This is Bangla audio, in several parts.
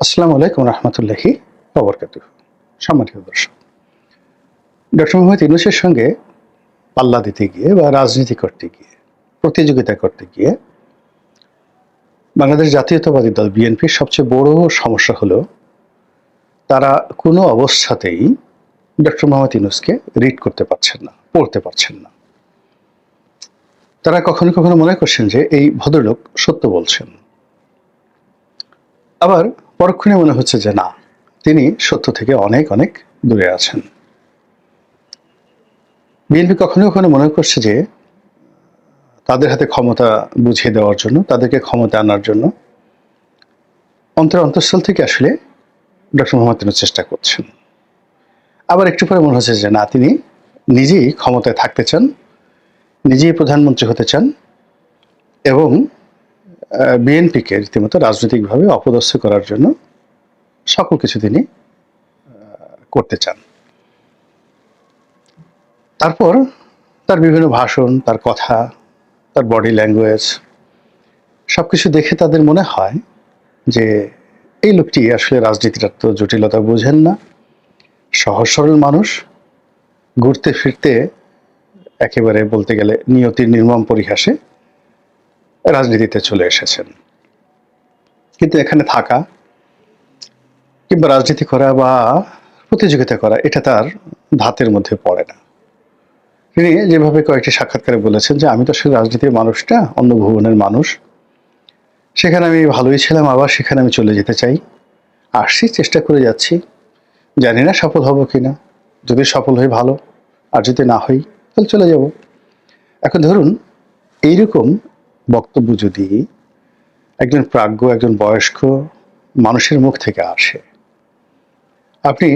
আসসালামু আলাইকুম রহমতুল্লাহি ওয়া বারাকাতুহু। সম্মানিত দর্শক, ডক্টর মোহাম্মদ ইউনূসের সঙ্গে পাল্লা দিতে গিয়ে বা রাজনীতি করতে গিয়ে, প্রতিযোগিতা করতে গিয়ে বাংলাদেশ জাতীয়তাবাদী দল বিএনপির সবচেয়ে বড় সমস্যা হলো তারা কোনো অবস্থাতেই ডক্টর মোহাম্মদ ইউনূসকে রিড করতে পারছেন না, পড়তে পারছেন না। তারা কখনো কখনো মনে করছেন যে এই ভদ্রলোক সত্য বলছেন, আবার পরক্ষণে মনে হচ্ছে যে না, তিনি সত্য থেকে অনেক অনেক দূরে আছেন। বিএনপি কখনো কখনো মনে করছে যে তাদের হাতে ক্ষমতা বুঝিয়ে দেওয়ার জন্য, তাদেরকে ক্ষমতা আনার জন্য অন্তঃস্থল থেকে আসলে ডক্টর মোহাম্মদ ইউনূস চেষ্টা করছেন। আবার একটু পরে মনে হচ্ছে যে না, তিনি নিজেই ক্ষমতায় থাকতে চান, নিজেই প্রধানমন্ত্রী হতে চান এবং বিএনপিকে রীতিমতো রাজনৈতিকভাবে অপদস্থ করার জন্য সকল কিছু তিনি করতে চান। তারপর তার বিভিন্ন ভাষণ, তার কথা, তার বডি ল্যাঙ্গুয়েজ সবকিছু দেখে তাদের মনে হয় যে এই লোকটি আসলে রাজনীতির তো জটিলতা বোঝেন না, সহজ সরল মানুষ, ঘুরতে ফিরতে একেবারে বলতে গেলে নিয়তির নির্মম পরিহাসে রাজনীতিতে চলে এসেছেন। কিন্তু এখানে থাকা কিংবা রাজনীতি করা বা প্রতিযোগিতা করা এটা তার ধাতের মধ্যে পড়ে না। তিনি যেভাবে কয়েকটি সাক্ষাৎকারে বলেছেন যে আমি তো আসলে রাজনীতির মানুষটা, অন্য ভুবনের মানুষ, সেখানে আমি ভালোই ছিলাম, আবার সেখানে আমি চলে যেতে চাই, আসছি, চেষ্টা করে যাচ্ছি, জানি না সফল হব কিনা, যদি সফল হই ভালো, আর যদি না হই তাহলে চলে যাব। এখন ধরুন এইরকম বক্তব্য যদি একজন প্রাজ্ঞ, একজন বয়স্ক মানুষের মুখ থেকে আসে, আপনি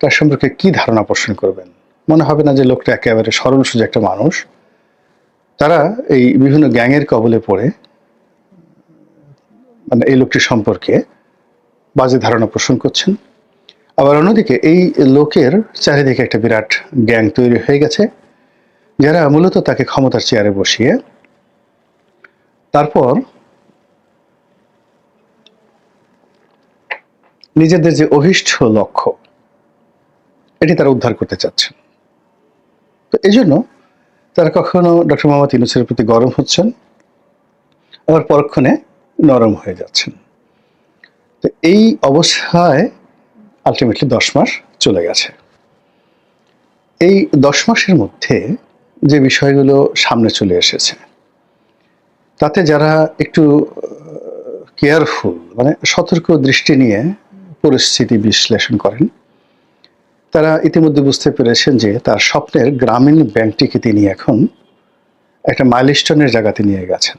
তার সম্পর্কে কি ধারণা পোষণ করবেন? মনে হবে না যে লোকটা একেবারে সরল সোজা একটা মানুষ? তারা এই বিভিন্ন গ্যাংয়ের কবলে পড়ে মানে এই লোকটি সম্পর্কে বাজে ধারণা পোষণ করছেন। আবার অন্যদিকে এই লোকের চারিদিকে একটা বিরাট গ্যাং তৈরি হয়ে গেছে, যারা মূলত তাকে ক্ষমতার চেয়ারে বসিয়ে তারপর নিজেদের যে অভীষ্ট লক্ষ্য এটি তারা উদ্ধার করতে চাচ্ছেন। তো এই জন্য তারা কখনো ডক্টর মোহাম্মদ ইউনূসের প্রতি গরম হচ্ছেন, আবার পরক্ষণে নরম হয়ে যাচ্ছেন। তো এই অবস্থায় আলটিমেটলি 10 মাস চলে গেছে। এই 10 মাসের মধ্যে যে বিষয়গুলো সামনে চলে এসেছে, তাতে যারা একটু কেয়ারফুল মানে সতর্ক দৃষ্টি নিয়ে পরিস্থিতি বিশ্লেষণ করেন, তারা ইতিমধ্যে বুঝতে পেরেছেন যে তার স্বপ্নের গ্রামীণ ব্যাংকটিকে তিনি এখন একটা মাইলস্টোনের জায়গাতে নিয়ে গেছেন।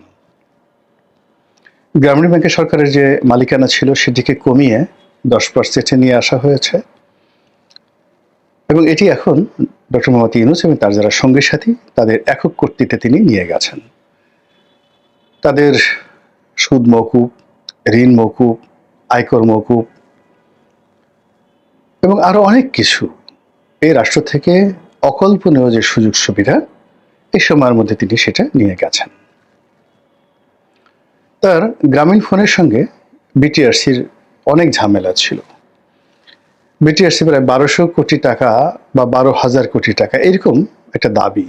গ্রামীণ ব্যাংকে সরকারের যে মালিকানা ছিল সেটিকে কমিয়ে 10% নিয়ে আসা হয়েছে এবং এটি এখন ডক্টর মোহাম্মদ ইউনূস এবং তার যারা সঙ্গী সাথী তাদের একক কর্তৃত্বে তিনি নিয়ে গেছেন। তাদের সুদ মওকুফ, ঋণ মওকুফ, আয়কর মওকুফ এবং আরো অনেক কিছু এই রাষ্ট্র থেকে অকল্পনীয় যে সুযোগ সুবিধা এই সময়ের মধ্যে তিনি সেটা নিয়ে গেছেন। তার গ্রামীণ ফোনের সঙ্গে বিটিআরসির অনেক ঝামেলা ছিল। বিটিআরসি প্রায় 1200 কোটি টাকা বা 12,000 কোটি টাকা এরকম একটা দাবি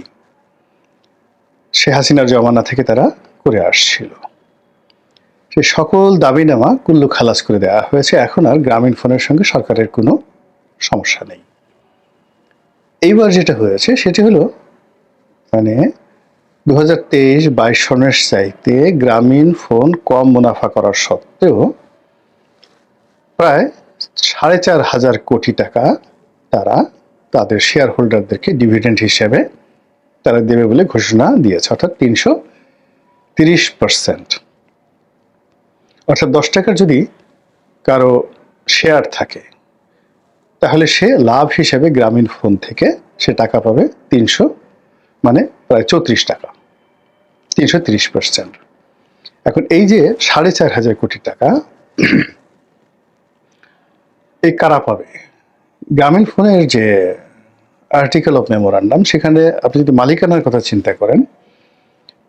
শেখ হাসিনার জমানা থেকে তারা করে আসছিল। সেই সকল দাবিনামা কুল্লু খালাস করে দেওয়া হয়েছে। এখন আর গ্রামীণ ফোনের সঙ্গে সরকারের কোনো সমস্যা নেই। এইবার যেটা হয়েছে সেটি হলো মানে 2023-22 সনের চাইতে গ্রামীণ ফোন কম মুনাফা করার সত্ত্বেও প্রায় 4,500 কোটি টাকা তারা তাদের শেয়ার হোল্ডারদেরকে ডিভিডেন্ড হিসেবে তারা দেবে বলে ঘোষণা দিয়েছে, অর্থাৎ 330%। অর্থাৎ 10 টাকার যদি কারো শেয়ার থাকে তাহলে সে লাভ হিসেবে গ্রামীণ ফোন থেকে সে টাকা পাবে 300 মানে প্রায় 34 টাকা, 330%। এখন এই যে 4,500 কোটি টাকা এই কারা পাবে? গ্রামীণ ফোনের যে আর্টিকেল অফ মেমোরান্ডাম, সেখানে আপনি যদি মালিকানার কথা চিন্তা করেন,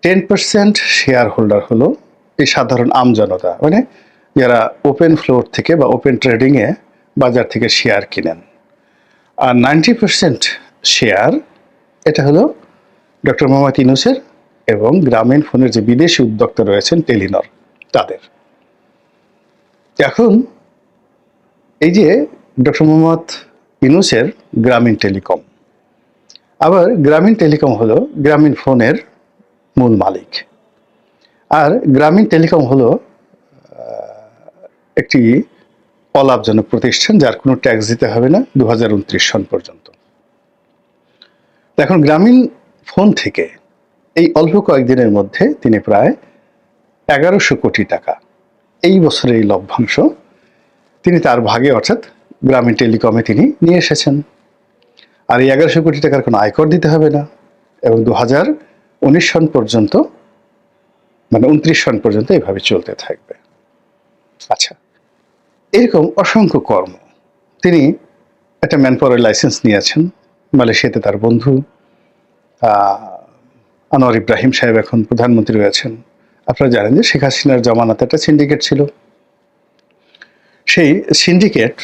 10% শেয়ার হোল্ডার হলো এই সাধারণ আমজনতা, মানে যারা ওপেন ফ্লোর থেকে বা ওপেন ট্রেডিংয়ে বাজার থেকে শেয়ার কিনেন। আর 90% শেয়ার এটা হলো ডক্টর মোহাম্মদ ইউনূসের এবং গ্রামীণ ফোনের যে বিদেশি উদ্যোক্তা রয়েছেন টেলিনর তাদের। এখন এই যে ডক্টর মোহাম্মদ ইউনূসের গ্রামীণ টেলিকম, আবার গ্রামীণ টেলিকম হলো গ্রামীণ ফোনের মূল মালিক, আর গ্রামীণ টেলিকম হলো একটি অলাভজনক প্রতিষ্ঠান যার কোনো ট্যাক্স দিতে হবে না 2029 সন পর্যন্ত। এখন গ্রামীণ ফোন থেকে এই অল্প কয়েকদিনের মধ্যে তিনি প্রায় 1100 কোটি টাকা এই বছরের এই লভ্যাংশ তিনি তার ভাগে অর্থাৎ গ্রামীণ টেলিকমে তিনি নিয়ে এসেছেন। আর এই 1100 কোটি টাকার কোনো আয়কর দিতে হবে না এবং 2019 সন পর্যন্ত মানে 29 সন পর্যন্ত এভাবে চলতে থাকবে। আচ্ছা, এরকম অসংখ্য কর্ম তিনি একটা ম্যানপাওয়ারের লাইসেন্স নিয়েছেন মালয়েশিয়াতে। তার বন্ধু আনোয়ার ইব্রাহিম সাহেব এখন প্রধানমন্ত্রী রয়েছেন। আপনারা জানেন যে শেখ হাসিনার জামানাতে একটা সিন্ডিকেট ছিল। সেই সিন্ডিকেট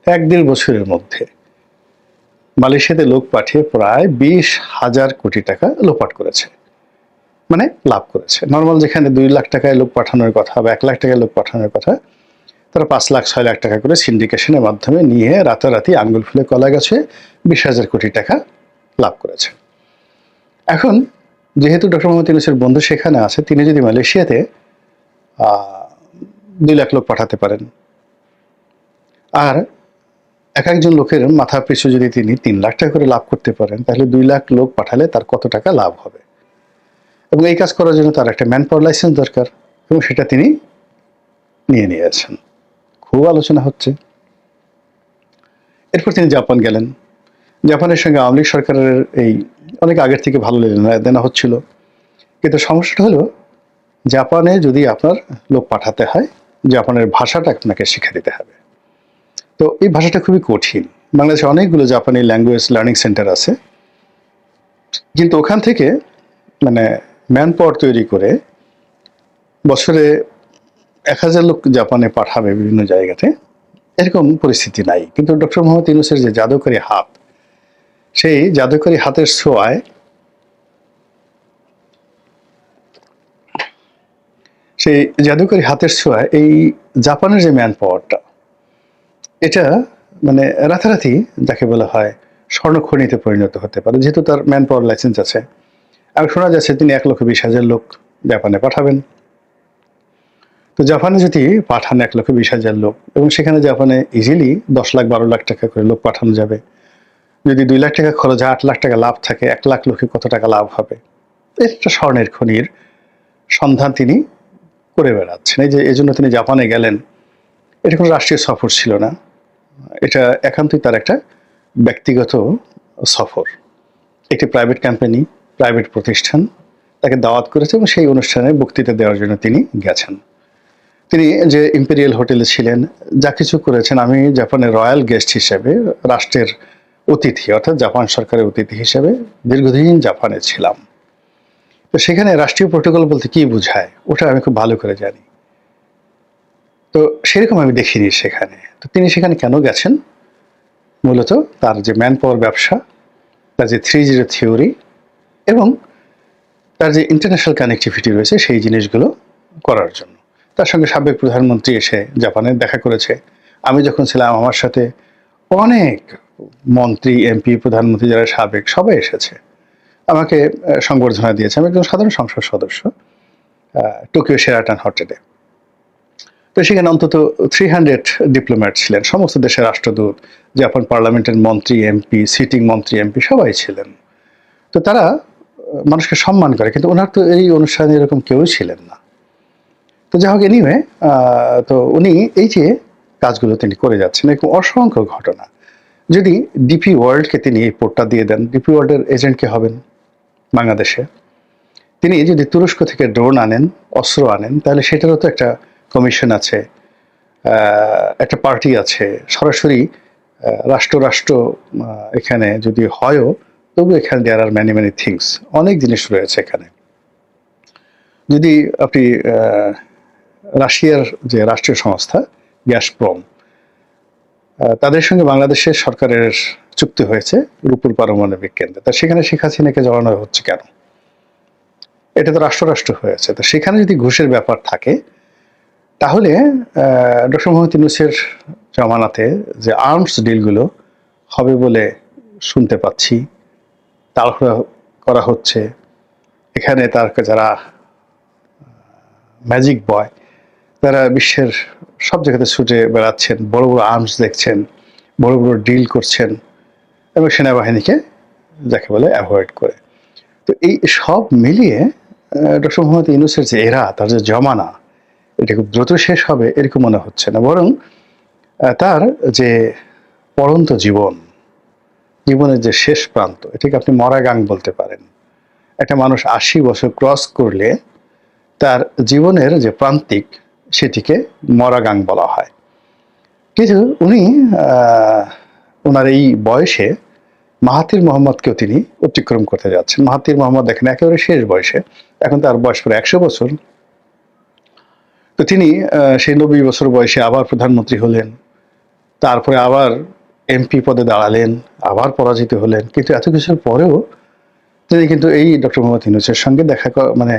1-1.5 বছরের মধ্যে মালয়েশিয়াতে লোক পাঠিয়ে প্রায় 20,000 কোটি টাকা লোপাট করেছে, মানে লাভ করেছে। নর্মাল যেখানে 2 লাখ টাকায় লোক পাঠানোর কথা বা 1 লাখ টাকায় লোক পাঠানোর কথা, তারা 5 লাখ 6 লাখ টাকা করে সিন্ডিকেশনের মাধ্যমে নিয়ে রাতারাতি আঙ্গুল ফুলে কলা গাছে 20,000 কোটি টাকা লাভ করেছে। এখন যেহেতু ডক্টর মোহাম্মদ ইউনূসের বন্ধু সেখানে আছে, তিনি যদি মালয়েশিয়াতে 2 লাখ লোক পাঠাতে পারেন, আর এক একজন লোকের মাথা পিছু যদি তিনি 3 লাখ টাকা করে লাভ করতে পারেন, তাহলে 2 লাখ লোক পাঠালে তার কত টাকা লাভ হবে। এবং এই কাজ করার জন্য তার একটা ম্যান পাওয়ার লাইসেন্স দরকার এবং সেটা তিনি নিয়েছেন। খুব আলোচনা হচ্ছে। এরপর তিনি জাপান গেলেন। জাপানের সঙ্গে আওয়ামী লীগ সরকারের এই অনেক আগের থেকে ভালো লেনদেন হচ্ছিল, কিন্তু সমস্যাটা হলো জাপানে যদি আপনার লোক পাঠাতে হয়, জাপানের ভাষাটা আপনাকে শিখে দিতে হবে। তো এই ভাষাটা খুবই কঠিন। বাংলাদেশে অনেকগুলো জাপানি ল্যাঙ্গুয়েজ লার্নিং সেন্টার আছে, কিন্তু ওখান থেকে মানে ম্যান পাওয়ার তৈরি করে বছরে 1000 লোক জাপানে পাঠাবে বিভিন্ন জায়গাতে, এরকম পরিস্থিতি নাই। কিন্তু ডক্টর মোহাম্মদ ইউনূসের যে জাদুকরী হাত, সেই জাদুকরী হাতের ছোঁয়ায় এই জাপানের যে ম্যান পাওয়ারটা, এটা মানে রাতারাতি যাকে বলা হয় স্বর্ণখনিতে পরিণত হতে পারে, যেহেতু তার ম্যান পাওয়ার লাইসেন্স আছে। আর শোনা যাচ্ছে তিনি 1,20,000 লোক জাপানে পাঠাবেন। তো জাপানে যদি পাঠান 1,20,000 লোক, এবং সেখানে জাপানে ইজিলি 10 লাখ 12 লাখ টাকা করে লোক পাঠানো যাবে। যদি 2 লাখ টাকা খরচ হয়, 8 লাখ টাকা লাভ থাকে, 1 লাখ লোকে কত টাকা লাভ হবে। একটা স্বর্ণের খনির সন্ধান তিনি করে বেড়াচ্ছেন। এই জন্য তিনি জাপানে গেলেন। এটা কোনো রাষ্ট্রীয় সফর ছিল না, এটা একান্তই তার একটা ব্যক্তিগত সফর। একটি প্রাইভেট কোম্পানি, প্রাইভেট প্রতিষ্ঠান তাকে দাওয়াত করেছে এবং সেই অনুষ্ঠানে বক্তৃতা দেওয়ার জন্য তিনি গেছেন। তিনি যে ইম্পেরিয়াল হোটেলে ছিলেন, যা কিছু করেছেন, আমি জাপানের রয়্যাল গেস্ট হিসেবে, রাষ্ট্রের অতিথি অর্থাৎ জাপান সরকারের অতিথি হিসেবে দীর্ঘদিন জাপানে ছিলাম। তো সেখানে রাষ্ট্রীয় প্রোটোকল বলতে কি বোঝায় ওটা আমি খুব ভালো করে জানি। তো সেরকম আমি দেখিনি সেখানে। তো তিনি সেখানে কেন গেছেন? মূলত তার যে ম্যান পাওয়ার ব্যবসা, তার যে 3-0 থিওরি এবং তার যে ইন্টারন্যাশনাল কানেক্টিভিটি রয়েছে, সেই জিনিসগুলো করার জন্য। তার সঙ্গে সাবেক প্রধানমন্ত্রী এসে জাপানে দেখা করেছে। আমি যখন ছিলাম আমার সাথে অনেক মন্ত্রী, এমপি, প্রধানমন্ত্রী যারা সাবেক, সবাই এসেছে, আমাকে সংবর্ধনা দিয়েছে। আমি একজন সাধারণ সংসদ সদস্য, টোকিও শেরাটন হোটেলে। তো সেখানে অন্তত 300 ডিপ্লোম্যাট ছিলেন, সমস্ত দেশের রাষ্ট্রদূত, জাপান পার্লামেন্টের মন্ত্রী, এমপি, সিটিং মন্ত্রী, এমপি সবাই ছিলেন। তো তারা মানুষকে সম্মান করে, কিন্তু ওনার তো এই অনুষ্ঠানে এরকম কেউই ছিলেন না। তো যাই হোক, এনিওয়ে, তো উনি এই যে কাজগুলো তিনি করে যাচ্ছেন, এরকম অসংখ্য ঘটনা। যদি ডিপি ওয়ার্ল্ডকে তিনি এই পোর্টটা দিয়ে দেন, ডিপি ওয়ার্ল্ডের এজেন্ট কে হবেন বাংলাদেশে? তিনি যদি তুরস্ক থেকে ড্রোন আনেন, অস্ত্র আনেন, তাহলে সেটারও তো একটা কমিশন আছে, একটা পার্টি আছে। সরাসরি রাষ্ট্র এখানে যদি হয়ও, তবু এখানে দেয়ার আর ম্যানি থিংস, অনেক জিনিস রয়েছে এখানে। যদি আপনি রাশিয়ার যে রাষ্ট্রীয় সংস্থা গ্যাসপ্রম, তাদের সঙ্গে বাংলাদেশের সরকারের চুক্তি হয়েছে রূপপুর পারমাণবিক কেন্দ্রে। তা সেখানে শেখ হাসিনাকে জড়ানো হচ্ছে কেন? এটা তো রাষ্ট্র হয়েছে। তো সেখানে যদি ঘুষের ব্যাপার থাকে, তাহলে ডক্টর মোহাম্মদ ইউনূসের জমানাতে যে আর্মস ডিলগুলো হবে বলে শুনতে পাচ্ছি, তাড়াহুড়া করা হচ্ছে, এখানে তার যারা ম্যাজিক বয়, তারা বিশ্বের সব জায়গাতে ছুটে বেড়াচ্ছেন, বড় বড় আর্মস দেখছেন, বড় বড় ডিল করছেন, এবং সেনাবাহিনীকে যাকে বলে অ্যাভয়েড করে। তো এই সব মিলিয়ে ডক্টর মোহাম্মদ ইউনূসের যে এরা, তার যে জমানা, এটা খুব দ্রুত শেষ হবে এরকম মনে হচ্ছে না, বরং তার যে পড়ন্ত জীবনের যে শেষ প্রান্ত, এটাকে আপনি মরাগাং বলতে পারেন। একটা মানুষ ৮০ বছর ক্রস করলে তার জীবনের যে প্রান্তিক, সেটিকে মরাগাং বলা হয়। কিন্তু উনি ওনার এই বয়সে মাহাথির মোহাম্মদকেও তিনি অতিক্রম করতে যাচ্ছেন। মাহাথির মোহাম্মদ দেখেন একেবারে শেষ বয়সে, এখন তার বয়স প্রায় ১০০ বছর। তো তিনি সেই ৯০ বছর বয়সে আবার প্রধানমন্ত্রী হলেন, তারপরে আবার এমপি পদে দাঁড়ালেন, আবার পরাজিত হলেন। কিন্তু এত কিছুর পরেও তিনি কিন্তু এই ডক্টর মোহাম্মদ ইউনূসের সঙ্গে দেখা মানে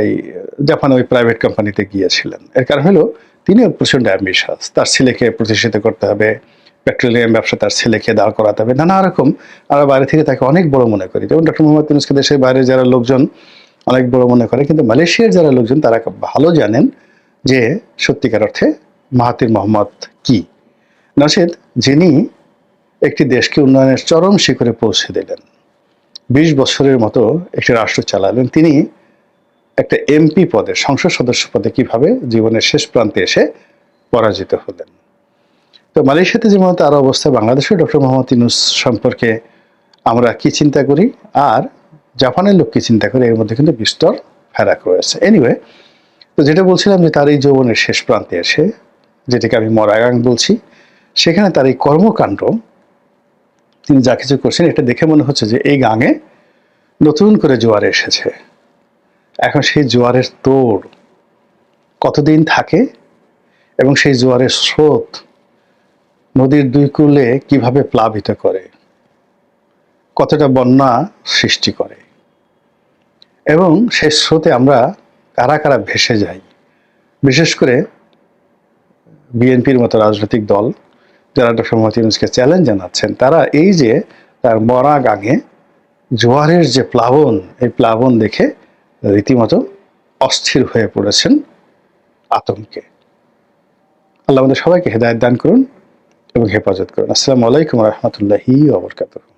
এই জাপানে ওই প্রাইভেট কোম্পানিতে গিয়েছিলেন। এর কারণ হলো তিনিও প্রচন্ড অ্যাম্বিশাস। তার ছেলেকে প্রতিষ্ঠিত করতে হবে, পেট্রোলিয়াম ব্যবসা তার ছেলেকে দাঁড় করাতে হবে, নানা রকম। আমরা বাইরে থেকে তাকে অনেক বড় মনে করি, যেমন ডক্টর মোহাম্মদ ইউনূসকে দেশের বাইরে যারা লোকজন অনেক বড় মনে করে, কিন্তু মালয়েশিয়ার যারা লোকজন তারা ভালো জানেন যে সত্যিকার অর্থে মাহাথির মোহাম্মদ কি। নচেত যিনি একটি দেশকে উন্নয়নের চরম শিখরে পৌঁছে দিলেন, ২০ বছরের মতো একটি রাষ্ট্র চালালেন, তিনি একটা এমপি পদে, সংসদ সদস্য পদে কিভাবে জীবনের শেষ প্রান্তে এসে পরাজিত হলেন। তো মালয়েশিয়াতে যেমন তার অবস্থা, বাংলাদেশেও ডক্টর মোহাম্মদ ইউনূস সম্পর্কে আমরা কি চিন্তা করি আর জাপানের লোক কি চিন্তা করে, এর মধ্যে কিন্তু বিস্তর ফারাক রয়েছে। এনিওয়ে, তো যেটা বলছিলাম যে তার এই যৌবনের শেষ প্রান্তে এসে, যেটাকে আমি মরাগাং বলছি, সেখানে তার এই কর্মকাণ্ড, তিনি যা কিছু করছেন, এটা দেখে মনে হচ্ছে যে এই গাঙে নতুন করে জোয়ার এসেছে। এখন সেই জোয়ারের তোড় কতদিন থাকে এবং সেই জোয়ারের স্রোত নদীর দুই কূলে কিভাবে প্লাবিত করে, কতটা বন্যা সৃষ্টি করে, এবং সেই স্রোতে আমরা কারা কারা ভেসে যাই। বিশেষ করে বিএনপির মতো রাজনৈতিক দল যারা ডক্টর মোহাম্মদ ইউনূসকে চ্যালেঞ্জ জানাচ্ছেন, তারা এই যে তার মরা গাঙে জোয়ারের যে প্লাবন, এই প্লাবন দেখে রীতিমতো অস্থির হয়ে পড়েছেন আতঙ্কে। আল্লাহ আমাদের সবাইকে হেদায়েত দান করুন এবং হেফাজত করুন। আসসালামু আলাইকুম ওয়া রাহমাতুল্লাহি ওয়া বারাকাতুহু।